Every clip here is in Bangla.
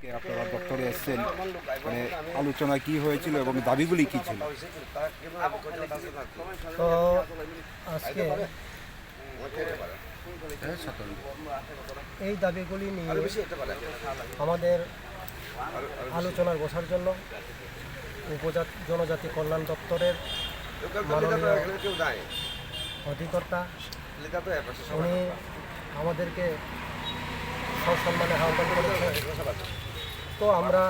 আজকে আপনারা দপ্তরে এসেছেন, মানে আলোচনা কি হয়েছিল এবং দাবিগুলি কি ছিল? তো আজকে এই দাবিগুলি নিয়ে আমাদের আলোচনার বসার জন্য জনজাতি কল্যাণ দপ্তরের মাননীয় অধিকর্তা উনি আমাদেরকে সসম্মানে আহ্বান করেছেন। তো আমরা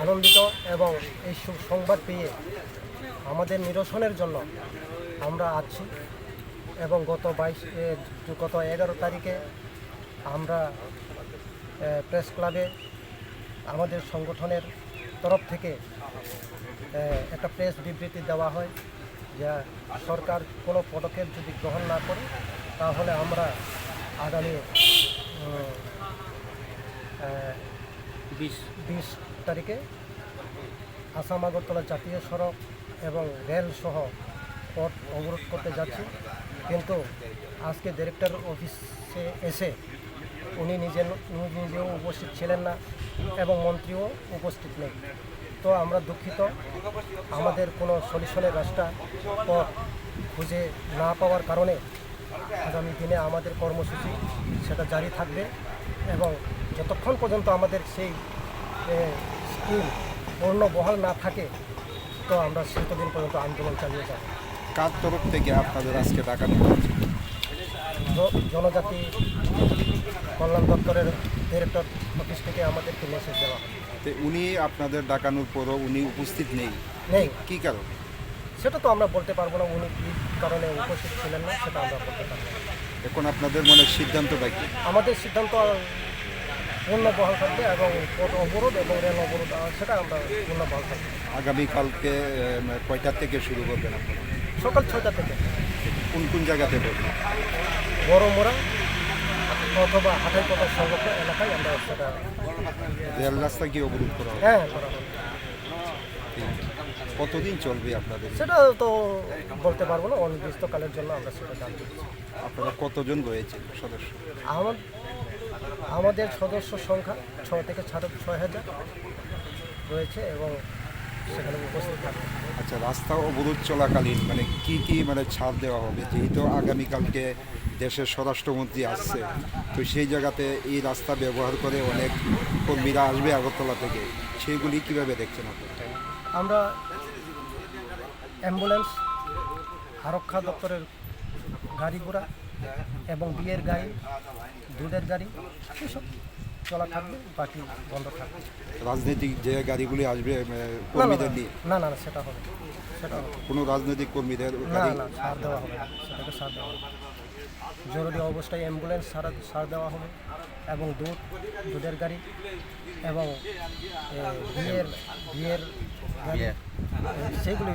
আনন্দিত এবং এই সংবাদ পেয়ে আমাদের নিরসনের জন্য আমরা আছি এবং গত 11 তারিখে আমরা প্রেস ক্লাবে আমাদের সংগঠনের তরফ থেকে একটা প্রেস বিবৃতি দেওয়া হয় যে সরকার কোনো পদক্ষেপ যদি গ্রহণ না করে তাহলে আমরা আগামী 20 তারিখে আসাম আগরতলা জাতীয় সড়ক এবং রেল সহ পথ অবরোধ করতে যাচ্ছি। কিন্তু আজকে ডিরেক্টর অফিসে এসে উনি নিজেও উপস্থিত ছিলেন না এবং মন্ত্রীও উপস্থিত নেই। তো আমরা দুঃখিত, আমাদের কোনো সলিউশনের রাস্তা পথ খুঁজে না পাওয়ার কারণে আগামী দিনে আমাদের কর্মসূচি সেটা জারি থাকবে এবং যতক্ষণ পর্যন্ত আমাদের সেই স্কিম পূর্ণ বহাল না থাকে তো আমরা সেতদিন পর্যন্ত আন্দোলন চালিয়ে যাব। কার তরফ থেকে আপনাদের আজকে ডাকানো হয়েছে? জনজাতি কল্যাণ দপ্তরের ডিরেক্টর অফিস থেকে আমাদেরকে মেসেজ দেওয়া হয়। তো উনি আপনাদের ডাকানোর পরও উনি উপস্থিত নেই, কী কারণ? সেটা তো আমরা বলতে পারবো না, উনি কী কারণে উপস্থিত ছিলেন না সেটা আমরা বলতে পারবো না। এখন আপনাদের মনে সিদ্ধান্তটা কি? আমাদের সিদ্ধান্ত পূর্ণ বহাল থাকবে এবং পথ অবরোধ এবং রেল অবরোধ সেটা আমরা পূর্ণ বহাল থাকবে। আগামীকালকে কয়টার থেকে শুরু করবেন আপনারা? সকাল 6টা থেকে। কোন কোন জায়গাতে করবেন? বড়মোড়া অথবা হাটের কথা সংলগ্ন এলাকায় আমরা সেটা রেল রাস্তা কি অবরোধ করা হবে? হ্যাঁ করা হবে। কতদিন চলবে আপনাদের? সেটা তো বলতে পারবো না, অনির্দিষ্টকালের জন্য আমরা সেটা জানতে চাই। আপনারা কতজন রয়েছেন সদস্য? আমাদের সদস্য সংখ্যা 6 থেকে 6,000 রয়েছে এবং সেখানে উপস্থিত থাকবে। আচ্ছা, রাস্তা অবরোধ চলাকালীন মানে কি মানে ছাড় দেওয়া হবে? যেহেতু আগামীকালকে দেশের স্বরাষ্ট্রমন্ত্রী আসছে, তো সেই জায়গাতে এই রাস্তা ব্যবহার করে অনেক কর্মীরা আসবে আগরতলা থেকে, সেইগুলি কীভাবে দেখছেন আপনারা? আমরা অ্যাম্বুলেন্স, আরক্ষা দপ্তরের গাড়ি ঘোড়া এবং বিয়ের গাড়ি, দুধের গাড়ি এসব চলা থাকবে, বাকি বন্ধ থাকবে। রাজনৈতিক যে গাড়িগুলি আসবে কর্মীদের নিয়ে? না না সেটা হবে, সেটা হবে। কোনো রাজনৈতিক কর্মীদের না না ছাড় দেওয়া হবে না, সেটাকে ছাড় দেওয়া হবে। জরুরি অবস্থায় অ্যাম্বুলেন্স ছাড় দেওয়া হবে এবং দুধের গাড়ি এবং বিয়ের গাড়ি সেগুলি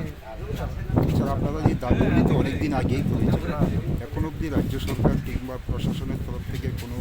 এছাড়া আপনারা এই দাবিগুলি তো অনেকদিন আগেই করেছেন, এখন অবধি রাজ্য সরকার কিংবা প্রশাসনের তরফ থেকে কোনো